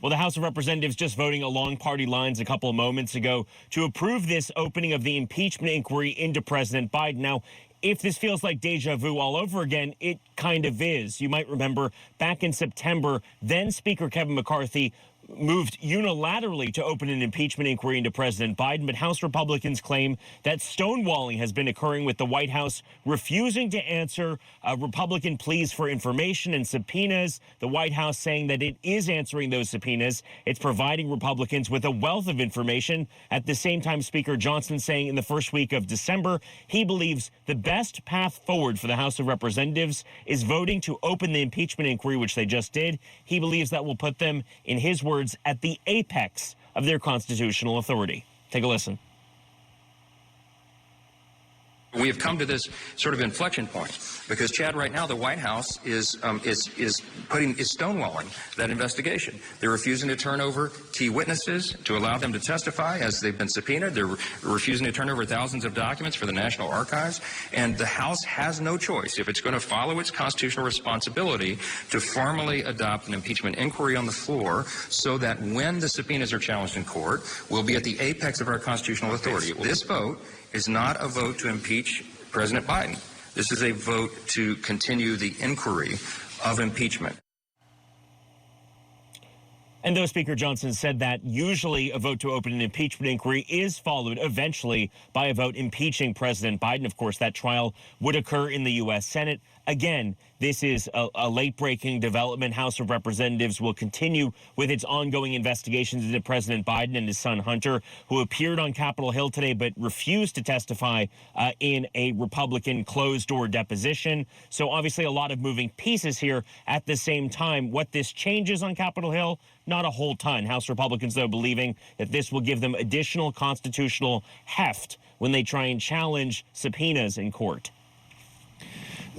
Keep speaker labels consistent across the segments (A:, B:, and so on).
A: Well, the House of Representatives just voting along party lines a couple of moments ago to approve this opening of the impeachment inquiry into President Biden. Now, if this feels like deja vu all over again, it kind of is. You might remember back in September, then Speaker Kevin McCarthy moved unilaterally to open an impeachment inquiry into President Biden, but House Republicans claim that stonewalling has been occurring, with the White House refusing to answer Republican pleas for information and subpoenas. The White House saying that it is answering those subpoenas. It's providing Republicans with a wealth of information. At the same time, Speaker Johnson saying in the first week of December, he believes the best path forward for the House of Representatives is voting to open the impeachment inquiry, which they just did. He believes that will put them, in his words, at the apex of their constitutional authority. Take a listen.
B: We have come to this sort of inflection point because, Chad, right now the White House is stonewalling that investigation. They're refusing to turn over key witnesses to allow them to testify as they've been subpoenaed. They're refusing to turn over thousands of documents for the National Archives. And the House has no choice, if it's going to follow its constitutional responsibility, to formally adopt an impeachment inquiry on the floor so that when the subpoenas are challenged in court, we'll be at the apex of our constitutional authority. This vote is not a vote to impeach President Biden. This is a vote to continue the inquiry of impeachment.
A: And though Speaker Johnson said that usually a vote to open an impeachment inquiry is followed eventually by a vote impeaching President Biden, of course, that trial would occur in the U.S. Senate. Again, this is a late-breaking development. House of Representatives will continue with its ongoing investigations into President Biden and his son Hunter, who appeared on Capitol Hill today but refused to testify in a Republican closed-door deposition. So obviously a lot of moving pieces here. At the same time, what this changes on Capitol Hill, not a whole ton. House Republicans, though, believing that this will give them additional constitutional heft when they try and challenge subpoenas in court.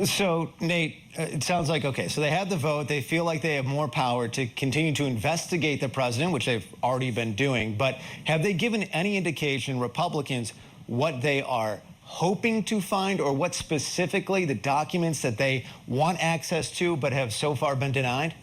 C: So, Nate, it sounds like, okay, so they had the vote. They feel like they have more power to continue to investigate the president, which they've already been doing. But have they given any indication, Republicans, what they are hoping to find, or what specifically the documents that they want access to but have so far been denied?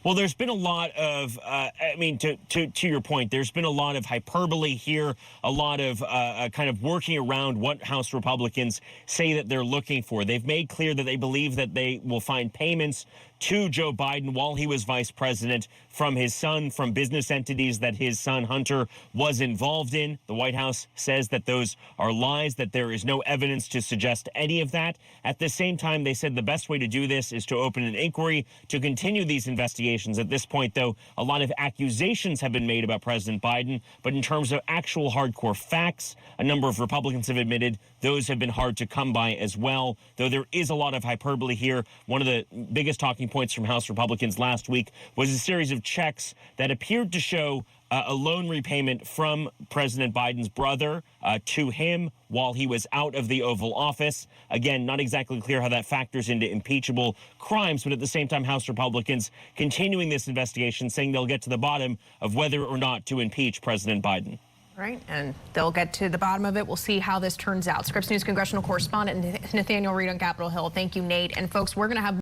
A: Well, there's been a lot of, to your point, there's been a lot of hyperbole here, a lot of kind of working around what House Republicans say that they're looking for. They've made clear that they believe that they will find payments to Joe Biden while he was vice president from his son, from business entities that his son Hunter was involved in. The White House says that those are lies, that there is no evidence to suggest any of that. At the same time, they said the best way to do this is to open an inquiry to continue these investigations. At this point, though, a lot of accusations have been made about President Biden, but in terms of actual hardcore facts, a number of Republicans have admitted those have been hard to come by as well, though there is a lot of hyperbole here. One of the biggest talking points from House Republicans last week was a series of checks that appeared to show a loan repayment from President Biden's brother to him while he was out of the Oval Office. Again, not exactly clear how that factors into impeachable crimes, but at the same time, House Republicans continuing this investigation, saying they'll get to the bottom of whether or not to impeach President Biden.
D: Right, and they'll get to the bottom of it. We'll see how this turns out. Scripps News congressional correspondent Nathaniel Reed on Capitol Hill. Thank you, Nate. And folks, we're going to have